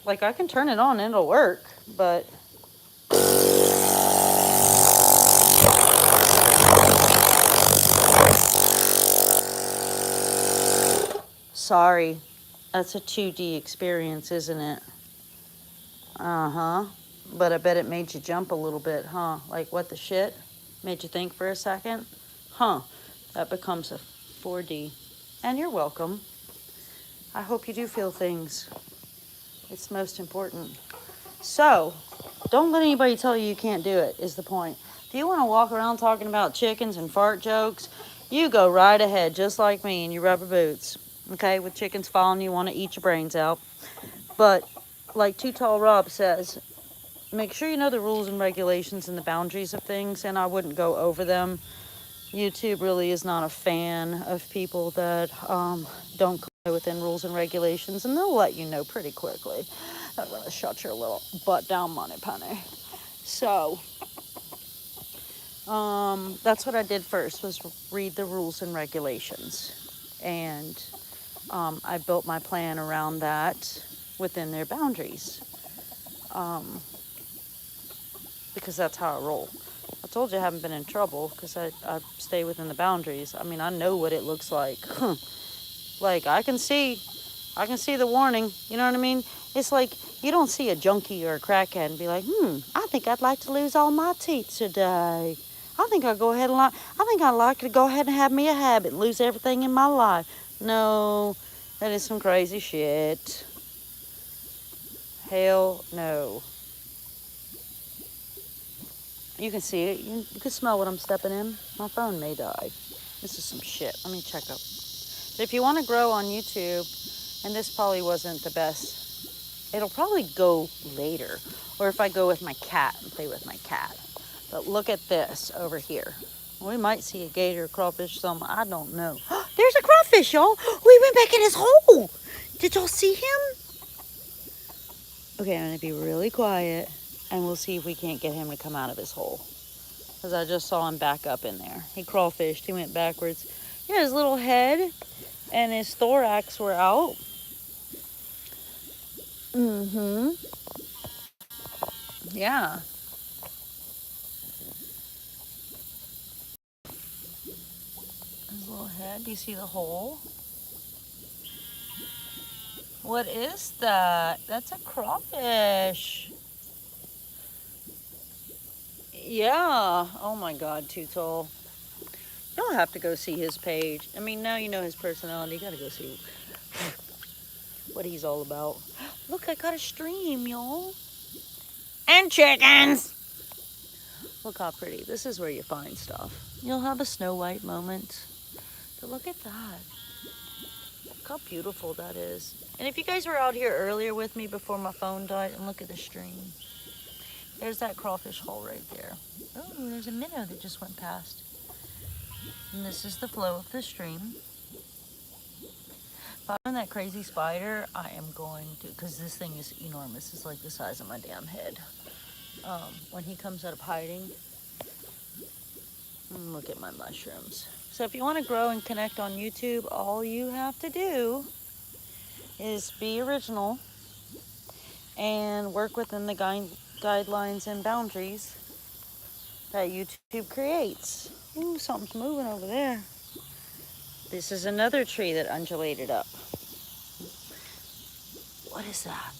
Speaker 1: like, I can turn it on and it'll work. But sorry. That's a 2D experience, isn't it? Uh-huh. But I bet it made you jump a little bit, huh? Like, what the shit? Made you think for a second? Huh. That becomes a 4D. And you're welcome. I hope you do feel things. It's most important. So, don't let anybody tell you you can't do it, is the point. If you want to walk around talking about chickens and fart jokes, you go right ahead, just like me in your rubber boots. Okay, with chickens following you, want to eat your brains out. But, like Too Tall Rob says, make sure you know the rules and regulations and the boundaries of things, and I wouldn't go over them. YouTube really is not a fan of people that don't comply within rules and regulations, and they'll let you know pretty quickly. I'm going to shut your little butt down, Money Penny. So, that's what I did first, was read the rules and regulations. And I built my plan around that within their boundaries. Because that's how I roll. I told you I haven't been in trouble because I stay within the boundaries. I mean, I know what it looks like. Like, I can see the warning. You know what I mean? It's like you don't see a junkie or a crackhead and be like, I think I'd like to lose all my teeth today. I think I'd like to go ahead and have me a habit and lose everything in my life. No, that is some crazy shit. Hell no. You can see it. You can smell what I'm stepping in. My phone may die. This is some shit. Let me check up. But if you want to grow on YouTube, and this probably wasn't the best, it'll probably go later. Or if I go with my cat and play with my cat. But look at this over here. We might see a gator, crawfish, something. I don't know. There's a crawfish, y'all. We went back in his hole. Did y'all see him? Okay, I'm going to be really quiet. And we'll see if we can't get him to come out of his hole. Because I just saw him back up in there. He crawfished. He went backwards. Yeah, his little head and his thorax were out. Mm-hmm. Yeah. His little head. Do you see the hole? What is that? That's a crawfish. Yeah. Oh my God, Too Tall. You'll have to go see his page. I mean, now you know his personality. You gotta go see. what he's all about. Look, I got a stream, y'all. And chickens. Look how pretty. This is where you find stuff. You'll have a Snow White moment. But look at that. Look how beautiful that is. And if you guys were out here earlier with me before my phone died, and look at the stream. There's that crawfish hole right there. Oh, there's a minnow that just went past. And this is the flow of the stream. If I find that crazy spider, I am going to, because this thing is enormous. It's like the size of my damn head. When he comes out of hiding, look at my mushrooms. So if you want to grow and connect on YouTube, all you have to do is be original and work within the guidelines and boundaries that YouTube creates. Ooh, something's moving over there. This is another tree that undulated up. What is that?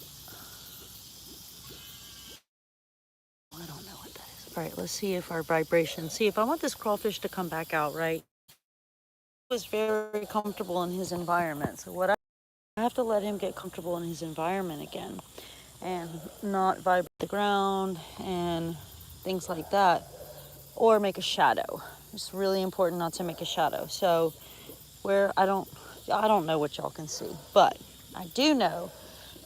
Speaker 1: I don't know what that is. All right, let's see if our vibration, see if I want this crawfish to come back out, right? He was very comfortable in his environment. So what I have to let him get comfortable in his environment again and not vibrate the ground and things like that, or make a shadow. It's really important not to make a shadow. So where I don't know what y'all can see, but I do know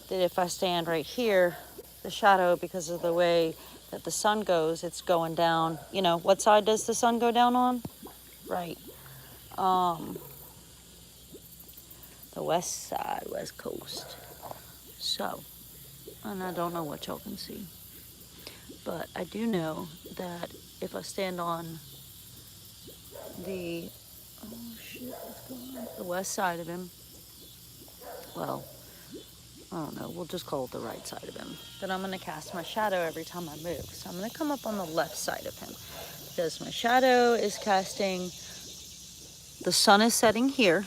Speaker 1: that if I stand right here, the shadow, because of the way that the sun goes, it's going down. You know, what side does the sun go down on? Right. The west side, west coast. So, and I don't know what y'all can see, but I do know that if I stand on the, oh shit, what's going on? The west side of him, well, I don't know, we'll just call it the right side of him, then I'm going to cast my shadow every time I move. So I'm going to come up on the left side of him because my shadow is casting, the sun is setting here,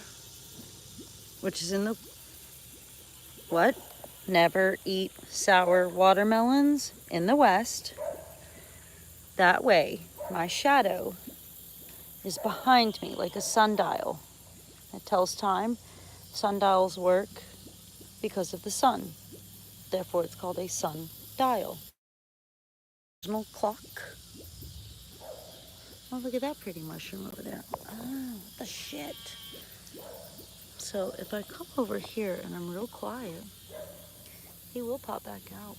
Speaker 1: which is in the, what? Never eat sour watermelons in the west. That way, my shadow is behind me like a sundial. It tells time. Sundials work because of the sun. Therefore, it's called a sundial. Original clock. Oh, look at that pretty mushroom over there. Oh, what the shit. So if I come over here and I'm real quiet, he will pop back out.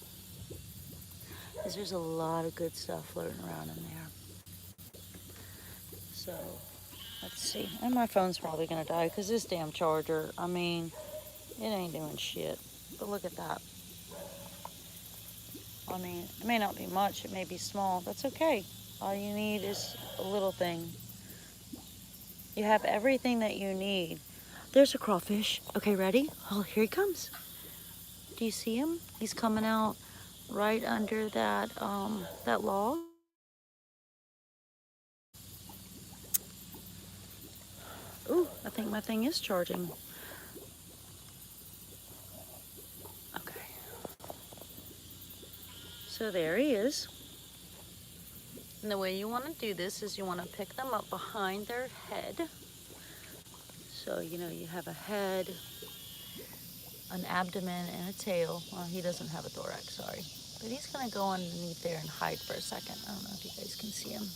Speaker 1: Because there's a lot of good stuff floating around in there. So, let's see. And my phone's probably going to die because this damn charger, I mean, it ain't doing shit. But look at that. I mean, it may not be much. It may be small. That's okay. All you need is a little thing. You have everything that you need. There's a crawfish. Okay, ready? Oh, here he comes. Do you see him? He's coming out right under that that log. Ooh, I think my thing is charging. Okay. So there he is. And the way you want to do this is you want to pick them up behind their head. So, you know, you have a head, an abdomen, and a tail. Well, he doesn't have a thorax, sorry. But he's going to go underneath there and hide for a second. I don't know if you guys can see him.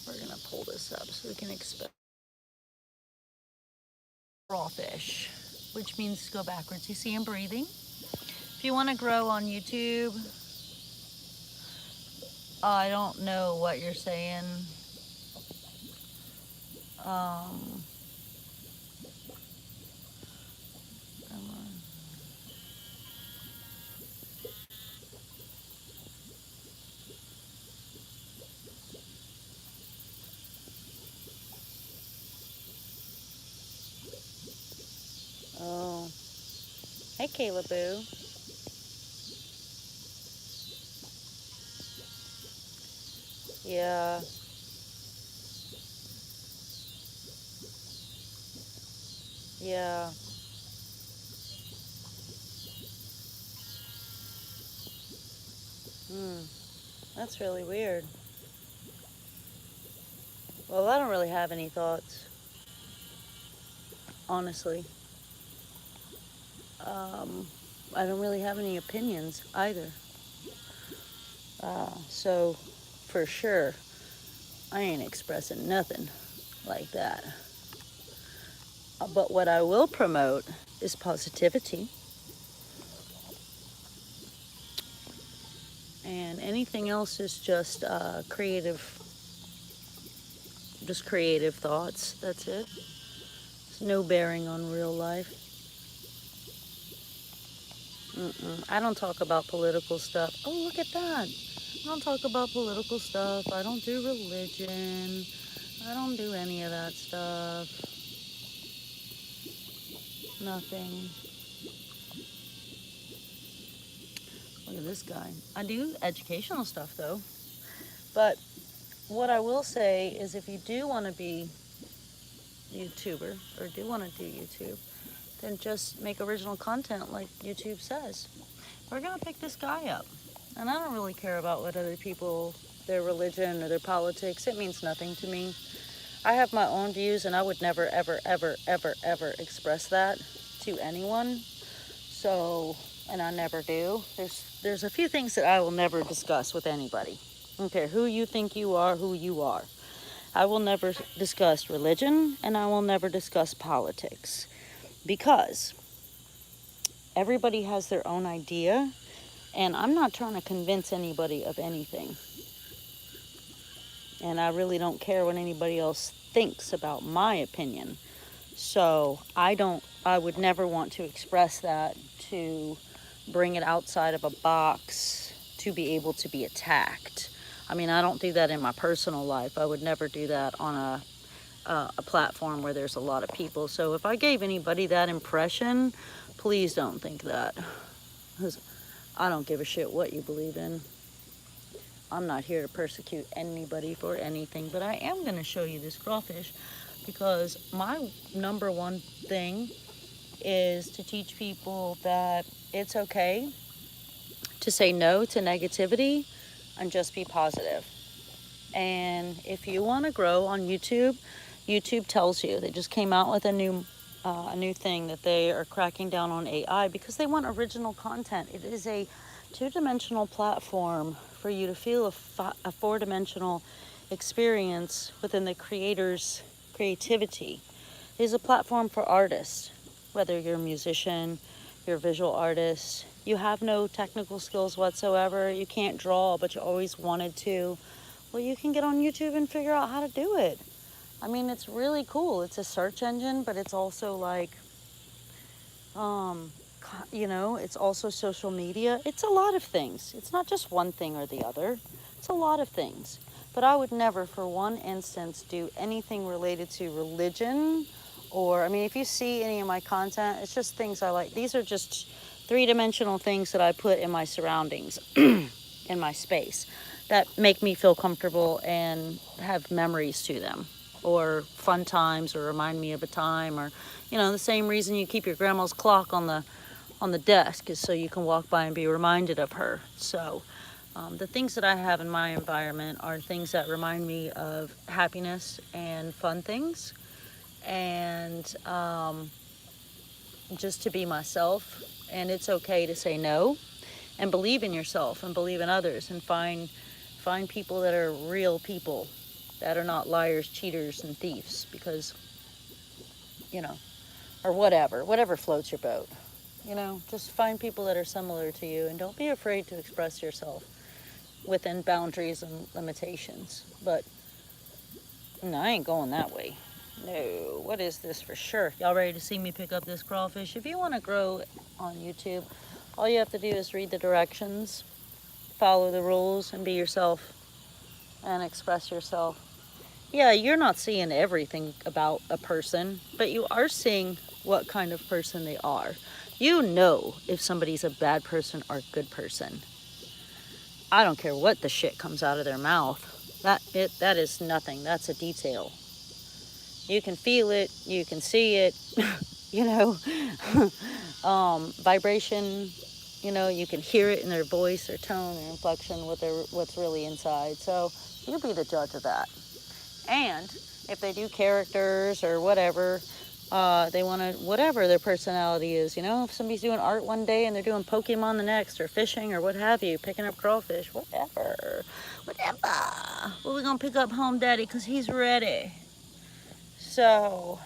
Speaker 1: We're going to pull this up so we can expect crawfish, which means go backwards. You see him breathing? If you want to grow on YouTube, I don't know what you're saying. Come on. Oh. Hey, Kayla Boo. Yeah. Yeah. That's really weird. Well, I don't really have any thoughts, honestly. I don't really have any opinions either. So, for sure, I ain't expressing nothing like that. But what I will promote is positivity. And anything else is just creative thoughts. That's it. It's no bearing on real life. I don't talk about political stuff. Oh, look at that. I don't talk about political stuff. I don't do religion. I don't do any of that stuff. Nothing. Look at this guy. I do educational stuff though. But what I will say is if you do want to be YouTuber or do want to do YouTube, then just make original content like YouTube says. We're going to pick this guy up. And I don't really care about what other people, their religion or their politics. It means nothing to me. I have my own views and I would never, ever, ever, ever, ever express that to anyone. So, and I never do. There's a few things that I will never discuss with anybody. I don't care who you think you are, who you are. I will never discuss religion and I will never discuss politics because everybody has their own idea and I'm not trying to convince anybody of anything. And I really don't care what anybody else thinks about my opinion. So I would never want to express that, to bring it outside of a box, to be able to be attacked. I mean, I don't do that in my personal life. I would never do that on a platform where there's a lot of people. So if I gave anybody that impression, please don't think that. 'Cause I don't give a shit what you believe in. I'm not here to persecute anybody for anything, but I am going to show you this crawfish because my number one thing is to teach people that it's okay to say no to negativity and just be positive. And if you want to grow on YouTube, YouTube tells you, they just came out with a new thing that they are cracking down on AI because they want original content. It is a two-dimensional platform for you to feel a four-dimensional experience within the creator's creativity. It is a platform for artists, whether you're a musician, you're a visual artist, you have no technical skills whatsoever, you can't draw but you always wanted to, well, you can get on YouTube and figure out how to do it. I mean, it's really cool. It's a search engine, but it's also like, it's also social media. It's a lot of things. It's not just one thing or the other. It's a lot of things. But I would never, for one instance, do anything related to religion or, I mean, if you see any of my content, it's just things I like. These are just three-dimensional things that I put in my surroundings, in my space, that make me feel comfortable and have memories to them, or fun times, or remind me of a time, or, the same reason you keep your grandma's clock on the desk is so you can walk by and be reminded of her. So the things that I have in my environment are things that remind me of happiness and fun things, and just to be myself. And it's okay to say no and believe in yourself and believe in others and find people that are real people, that are not liars, cheaters, and thieves, because, or whatever floats your boat. Just find people that are similar to you and don't be afraid to express yourself within boundaries and limitations. But no, I ain't going that way. No, what is this for sure? Y'all ready to see me pick up this crawfish? If you want to grow on YouTube, all you have to do is read the directions, follow the rules, and be yourself and express yourself. Yeah, you're not seeing everything about a person, but you are seeing what kind of person they are. You know if somebody's a bad person or a good person. I don't care what the shit comes out of their mouth. That is nothing. That's a detail. You can feel it. You can see it. Vibration. You can hear it in their voice, their tone, their inflection, what's really inside. So you be the judge of that. And if they do characters or whatever, They want to, whatever their personality is, you know, if somebody's doing art one day and they're doing Pokemon the next, or fishing, or what have you, picking up crawfish, whatever. But we're going to pick up home daddy because he's ready. So,